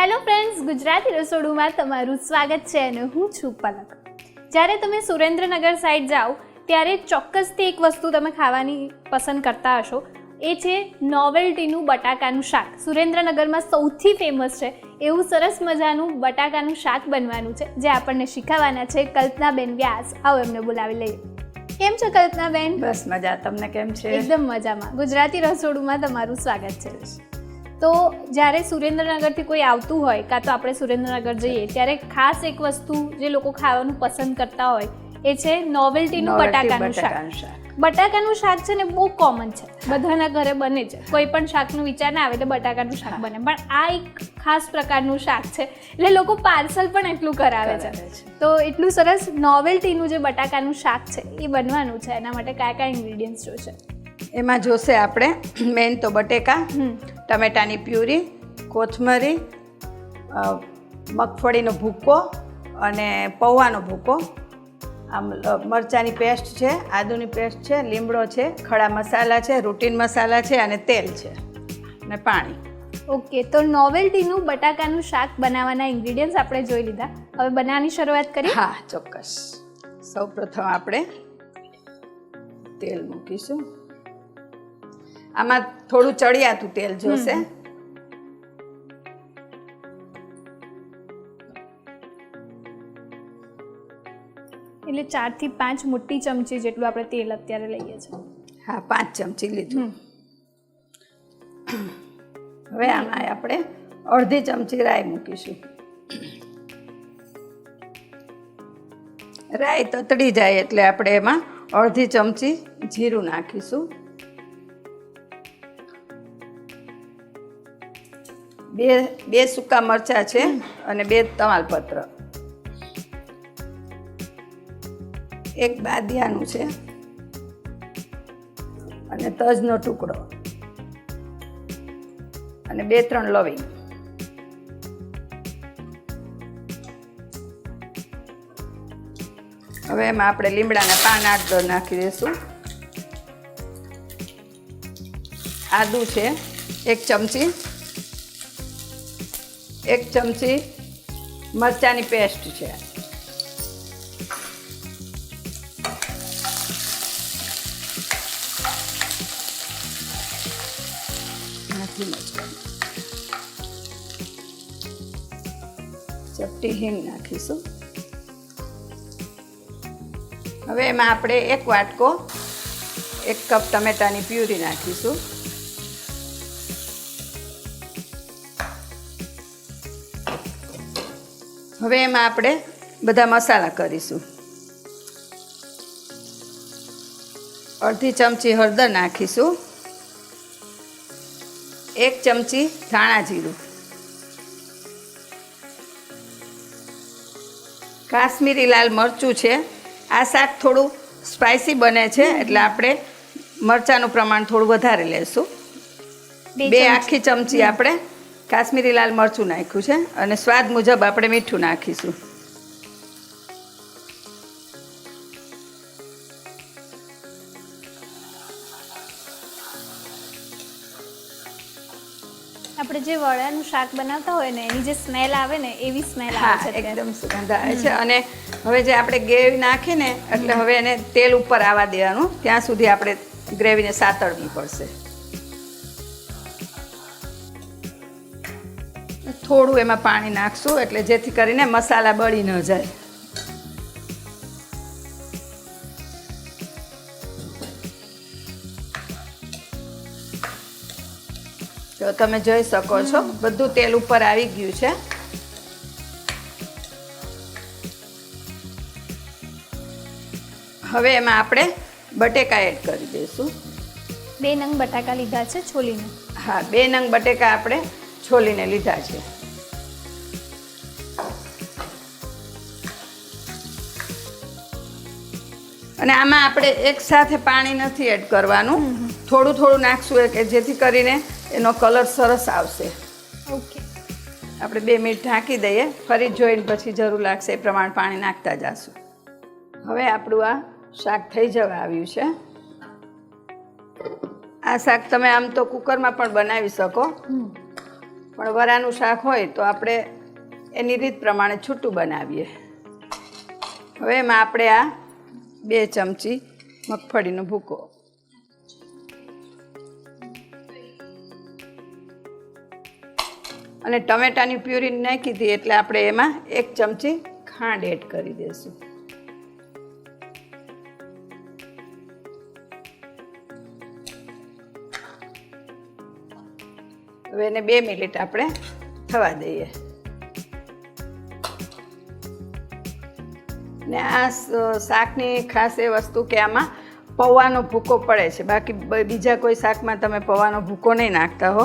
Hello friends, Gujarati રસોડુમાં તમારું સ્વાગત છે અને હું છું પલક. જ્યારે તમે સુરેન્દ્રનગર સાઈડ જાઓ ત્યારે ચોક્કસથી એક વસ્તુ તમે ખાવાની પસંદ કરતા હશો, એ છે નોવેલ્ટીનું બટાકાનું શાક. સુરેન્દ્રનગરમાં સૌથી ફેમસ છે એવું સરસ મજાનું બટાકાનું શાક બનવાનું છે, જે આપણને શીખવવાના છે કલ્પનાબેન વ્યાસ. આવો એમને બોલાવી લઈએ. કેમ છો કલ્પનાબેન? બસ મજા. તમને કેમ છે? એકદમ મજામાં. ગુજરાતી રસોડુમાં તમારું સ્વાગત છે. તો જ્યારે સુરેન્દ્રનગરથી કોઈ આવતું હોય, કાં તો આપણે સુરેન્દ્રનગર જઈએ ત્યારે ખાસ એક વસ્તુ જે લોકો ખાવાનું પસંદ કરતા હોય એ છે નોવેલ્ટીનું બટાકાનું શાક. બટાકાનું શાક છે ને બહુ કોમન છે, બધાના ઘરે બને છે. કોઈ પણ શાકનો વિચાર ના આવે એટલે બટાકાનું શાક બને, પણ આ એક ખાસ પ્રકારનું શાક છે એટલે લોકો પાર્સલ પણ એટલું કરાવે છે. તો એટલું સરસ નોવેલ્ટીનું જે બટાકાનું શાક છે એ બનવાનું છે. એના માટે કયા કયા ઇન્ગ્રીડિયન્ટ્સ જોઈશે? એમાં જોશે આપણે મેઇન તો બટેકા, ટમેટાની પ્યુરી, કોથમરી, મગફળીનો ભૂકો અને પૌવાનો ભૂકો, આમ મરચાંની પેસ્ટ છે, આદુની પેસ્ટ છે, લીમડો છે, ખડા મસાલા છે, રૂટીન મસાલા છે અને તેલ છે અને પાણી. ઓકે, તો નોવેલ્ટીનું બટાકાનું શાક બનાવવાના ઇન્ગ્રીડિયન્ટ્સ આપણે જોઈ લીધા. હવે બનાવવાની શરૂઆત કરીએ? હા, ચોક્કસ. સૌપ્રથમ આપણે તેલ મૂકીશું. આમાં થોડું ચડિયાતું તેલ જોશે. એટલે 4 થી 5 મોટી ચમચી જેટલું આપણે તેલ અત્યારે લઈએ છીએ. હા, 5 ચમચી લીધું. હવે આમાં આપણે અડધી ચમચી રાઈ મૂકીશું. રાઈ તતડી જાય એટલે આપણે એમાં અડધી ચમચી જીરું નાખીશું. બે સૂકા મરચાં છે અને 2 તમાલપત્ર, એક બાદિયાનું છે અને તજનો ટુકડો અને 2-3 લવિંગ. હવે એમાં આપણે લીમડાના પાન 8-10 નાખી દઈશું. આદું છે 1 ચમચી, 1 ચમચી મરચાંની પેસ્ટ છે, ચપટી હિંગ નાખીશું. હવે એમાં આપણે 1 વાટકો 1 કપ ટમેટાની પ્યુરી નાખીશું. હવે એમાં આપણે બધા મસાલા કરીશું. અડધી ચમચી હળદર નાખીશું, 1 ચમચી ધાણા જીરું, કાશ્મીરી લાલ મરચું છે. આ શાક થોડું સ્પાઇસી બને છે એટલે આપણે મરચાંનું પ્રમાણ થોડું વધારે લેશું. 2 આખી ચમચી આપણે કાશ્મીરી લાલ મરચું નાખ્યું છે અને સ્વાદ મુજબ આપણે મીઠું નાખીશું. આપણે જે વડાનું શાક બનાવતા હોય ને એની જે સ્મેલ આવે ને એવી સ્મેલ આવે છે. એકદમ સુગંધ આવે છે. અને હવે જે આપણે ગ્રેવી નાખીને એટલે હવે એને તેલ ઉપર આવવા દેવાનું, ત્યાં સુધી આપણે ગ્રેવીને સાતળવી પડશે. થોડું એમાં પાણી નાખશું એટલે જેથી કરીને મસાલા બળી ન જાય. તો તમે જોઈ શકો છો બધું તેલ ઉપર આવી ગયું છે. હવે એમાં આપણે બટેકા એડ કરી દઈશું. 2 નંગ બટાકા લીધા છે છોલીને. હા, 2 નંગ બટેકા આપણે છોલીને લીધા છે. અને આમાં આપણે એક સાથે પાણી નથી એડ કરવાનું, થોડું થોડું નાખશું કે જેથી કરીને એનો કલર સરસ આવશે. ઓકે, આપણે 2 મિનિટ ઢાંકી દઈએ, ફરી જોઈને પછી જરૂર લાગશે એ પ્રમાણે પાણી નાખતા જઈશું. હવે આપણું આ શાક થઈ જવા આવ્યું છે. આ શાક તમે આમ તો કુકરમાં પણ બનાવી શકો, પણ વરાનું શાક હોય તો આપણે એની રીત પ્રમાણે છૂટું બનાવીએ. હવે એમાં આપણે આ 2 ચમચી મગફળીનો ભૂકો, અને ટમેટાની પ્યુરી નાખી હતી એટલે આપણે એમાં 1 ચમચી ખાંડ એડ કરી દઈશું. હવે એને 2 મિનિટ આપણે થવા દઈએ. ને આ શાકની ખાસ એ વસ્તુ કે આમાં પૌવાનો ભૂકો પડે છે, બાકી બીજા કોઈ શાકમાં તમે પૌવાનો ભૂકો નહીં નાખતા હો.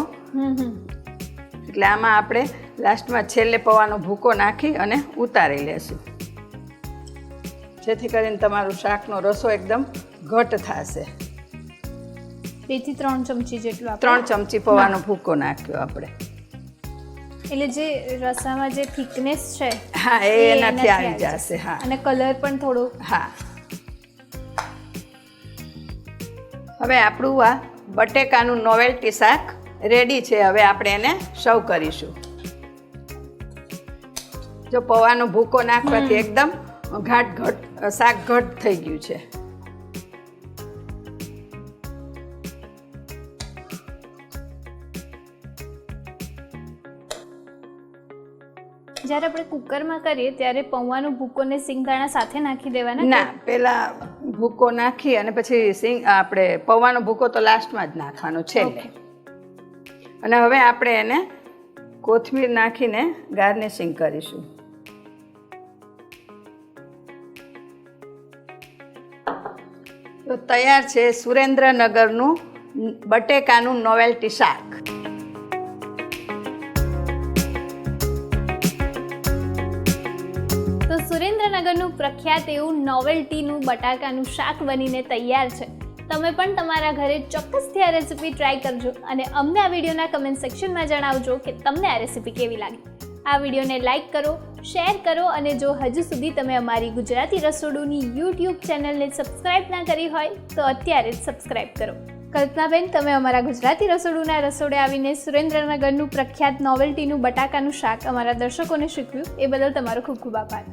એટલે આમાં આપણે લાસ્ટમાં છેલ્લે પૌવાનો ભૂકો નાખી અને ઉતારી લેશું, જેથી કરીને તમારું શાકનો રસો એકદમ ઘટ થશે. 2 થી 3 ચમચી જેટલું 3 ચમચી પૌવાનો ભૂકો નાખ્યો આપણે, એટલે જે રસામાં જે થિકનેસ છે હા એ એનાથી આવી જશે. હા, અને કલર પણ થોડો. હા, હવે આપણું આ બટેકાનું નોવેલ્ટી શાક રેડી છે. હવે આપણે એને સર્વ કરીશું. જો પૌવાનો ભૂકો નાખવાથી એકદમ શાક ઘટ થઈ ગયું છે. જ્યારે આપણે કુકરમાં કરીએ ત્યારે પૌવાનો ભૂકો ને સિંગદાણા સાથે નાખી દેવાના? ના, પેલા ભૂકો નાખી અને પછી આપણે પૌવાનો ભૂકો તો લાસ્ટમાં જ નાખવાનો છેલ્લે. અને હવે આપણે એને કોથમીર નાખીને ગાર્નિશિંગ કરીશું. તો તૈયાર છે સુરેન્દ્રનગરનું બટેકાનું નોવેલ્ટી શાક. તો સુરેન્દ્રનગરનું પ્રખ્યાત એવું નોવેલ્ટીનું બટાકાનું શાક બનીને તૈયાર છે. તમે પણ તમારા ઘરે ચોક્કસથી આ રેસીપી ટ્રાય કરજો અને અમને આ વિડીયોના કમેન્ટ સેક્શનમાં જણાવજો કે તમને આ રેસીપી કેવી લાગી. આ વિડીયોને લાઇક કરો, શેર કરો, અને જો હજુ સુધી તમે અમારી ગુજરાતી રસોડુની યુટ્યુબ ચેનલને સબસ્ક્રાઇબ ના કરી હોય તો અત્યારે જ સબસ્ક્રાઇબ કરો. કલ્પનાબેન, તમે અમારા ગુજરાતી રસોડુના રસોડે આવીને સુરેન્દ્રનગરનું પ્રખ્યાત નોવેલ્ટીનું બટાકાનું શાક અમારા દર્શકોને શીખવ્યું એ બદલ તમારો ખૂબ ખૂબ આભાર.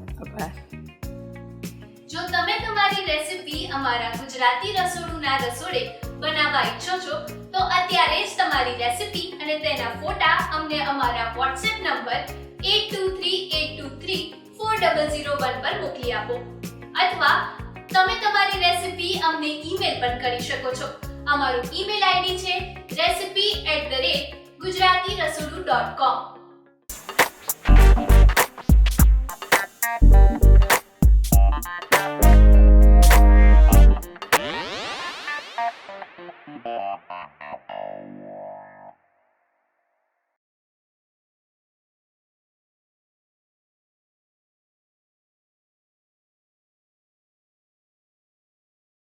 જો તમે તમારી રેસીપી અમારા ગુજરાતી રસોડુના રસોડે બનાવવા ઈચ્છો છો તો અત્યારે જ તમારી રેસીપી અને તેના ફોટા અમને અમારા WhatsApp નંબર 8238234001 પર મોકલી આપો, અથવા તમે તમારી રેસીપી અમને ઈમેલ પણ કરી શકો છો. અમારું ઈમેલ આઈડી છે recipe@gujaratirasodhu.com.